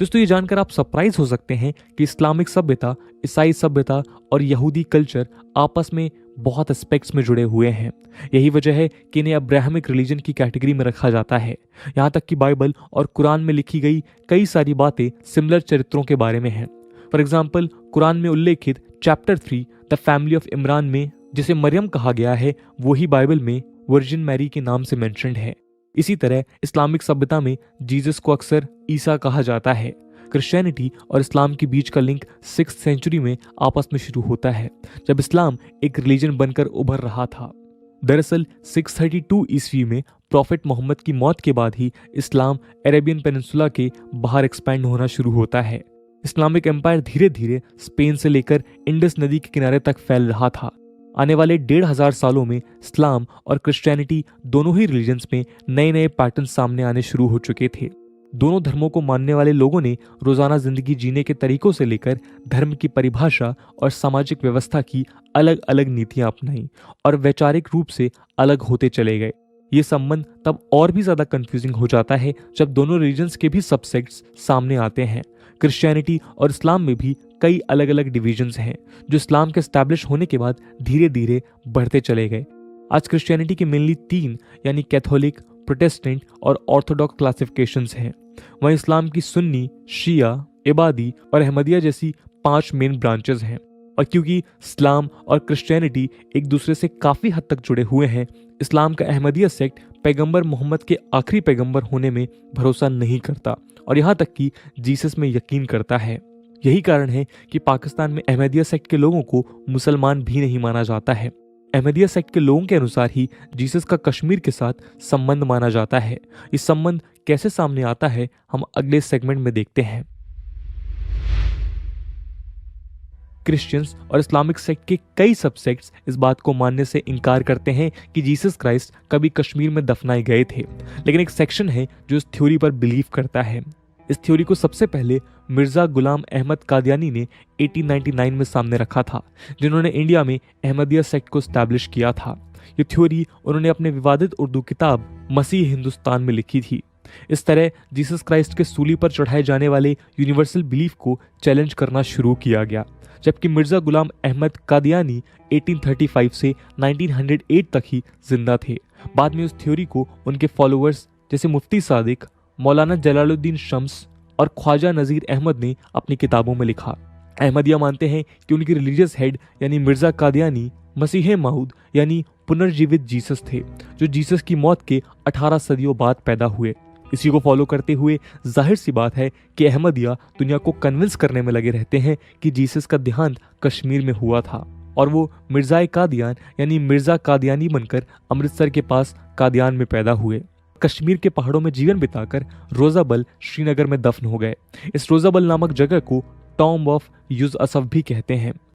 दोस्तों ये जानकर आप सरप्राइज हो सकते हैं कि इस्लामिक सभ्यता, ईसाई सभ्यता और यहूदी कल्चर आपस में बहुत एस्पेक्ट्स में जुड़े हुए हैं। यही वजह है कि इन्हें अब्राहमिक रिलीजन की कैटेगरी में रखा जाता है। यहाँ तक कि बाइबल और कुरान में लिखी गई कई सारी बातें सिमिलर चरित्रों के बारे में हैं। फॉर एग्जाम्पल, कुरान में उल्लेखित chapter 3 the family of Imran में जिसे मरियम कहा गया है, वही बाइबल में वर्जिन मैरी के नाम से मेंशन्ड है। इसी तरह इस्लामिक सभ्यता में जीसस को अक्सर ईसा कहा जाता है। क्रिश्चियनिटी और इस्लाम के बीच का लिंक 6th सेंचुरी में आपस में शुरू होता है, जब इस्लाम एक रिलीजन बनकर उभर रहा था। दरअसल 632 ईस्वी में प्रॉफिट मोहम्मद की मौत के बाद ही इस्लाम अरेबियन पेनिनसुला के बाहर एक्सपैंड होना शुरू होता है। इस्लामिक एम्पायर धीरे धीरे स्पेन से लेकर इंडस नदी के किनारे तक फैल रहा था। आने वाले 1500 सालों में इस्लाम और क्रिश्चियनिटी दोनों ही रिलीजन्स में नए नए पैटर्न सामने आने शुरू हो चुके थे। दोनों धर्मों को मानने वाले लोगों ने रोजाना जिंदगी जीने के तरीकों से लेकर धर्म की परिभाषा और सामाजिक व्यवस्था की अलग अलग नीतियां अपनाई और वैचारिक रूप से अलग होते चले गए। ये संबंध तब और भी ज्यादा कंफ्यूजिंग हो जाता है जब दोनों रिलीजन्स के भी सबसेक्ट्स सामने आते हैं। क्रिश्चियनिटी और इस्लाम में भी कई अलग अलग डिविजन्स हैं जो इस्लाम के एस्टैब्लिश होने के बाद धीरे धीरे बढ़ते चले गए। आज क्रिश्चियनिटी के मेनली 3 यानी कैथोलिक, प्रोटेस्टेंट और ऑर्थोडॉक्स क्लासिफिकेशंस हैं। वहीं इस्लाम की सुन्नी, शिया, इबादी और अहमदिया जैसी 5 मेन ब्रांचेस हैं। और क्योंकि इस्लाम और क्रिश्चियनिटी एक दूसरे से काफी हद तक जुड़े हुए हैं, इस्लाम का अहमदिया सेक्ट पैगंबर मोहम्मद के आखिरी पैगंबर होने में भरोसा नहीं करता और यहाँ तक कि जीसस में यकीन करता है। यही कारण है कि पाकिस्तान में अहमदिया सेक्ट के लोगों को मुसलमान भी नहीं माना जाता है। अहमदिया सेक्ट के लोगों के अनुसार ही जीसस का कश्मीर के साथ संबंध माना जाता है। इस संबंध कैसे सामने आता है हम अगले सेगमेंट में देखते हैं। क्रिश्चियंस और इस्लामिक सेक्ट के कई सबसेक्ट्स इस बात को मानने से इनकार करते हैं कि जीसस क्राइस्ट कभी कश्मीर में दफनाए गए थे, लेकिन एक सेक्शन है जो इस थ्योरी पर बिलीव करता है। इस थ्योरी को सबसे पहले मिर्जा गुलाम अहमद कादियानी ने 1899 में सामने रखा था, जिन्होंने इंडिया में अहमदिया सेक्ट को स्टैब्लिश किया था। ये थ्योरी उन्होंने अपने विवादित उर्दू किताब मसीह हिंदुस्तान में लिखी थी। इस तरह जीसस क्राइस्ट के सूली पर चढ़ाए जाने वाले यूनिवर्सल बिलीफ को चैलेंज करना शुरू किया गया, जबकि मिर्जा गुलाम अहमद कादियानी 1835 से 1908 तक ही जिंदा थे। बाद में उस थ्योरी को उनके फॉलोअर्स जैसे मुफ्ती सादिक, मौलाना जलालुद्दीन शम्स और ख्वाजा नजीर अहमद ने अपनी किताबों में लिखा। अहमदिया मानते हैं कि उनकी रिलीजियस हेड यानी मिर्जा कादियानी मसीह माऊद यानी पुनर्जीवित जीसस थे, जो जीसस की मौत के 18 सदियों बाद पैदा हुए। इसी को फॉलो करते हुए जाहिर सी बात है कि अहमदिया दुनिया को कन्विंस करने में लगे रहते हैं कि जीसस का देहांत कश्मीर में हुआ था और वो मिर्जाए कादियान यानी मिर्जा कादियानी बनकर अमृतसर के पास कादियान में पैदा हुए। कश्मीर के पहाड़ों में जीवन बिताकर रोजाबल श्रीनगर में दफन हो गए। इस रोजाबल नामक जगह को टॉम्ब ऑफ यूसुफ भी कहते हैं।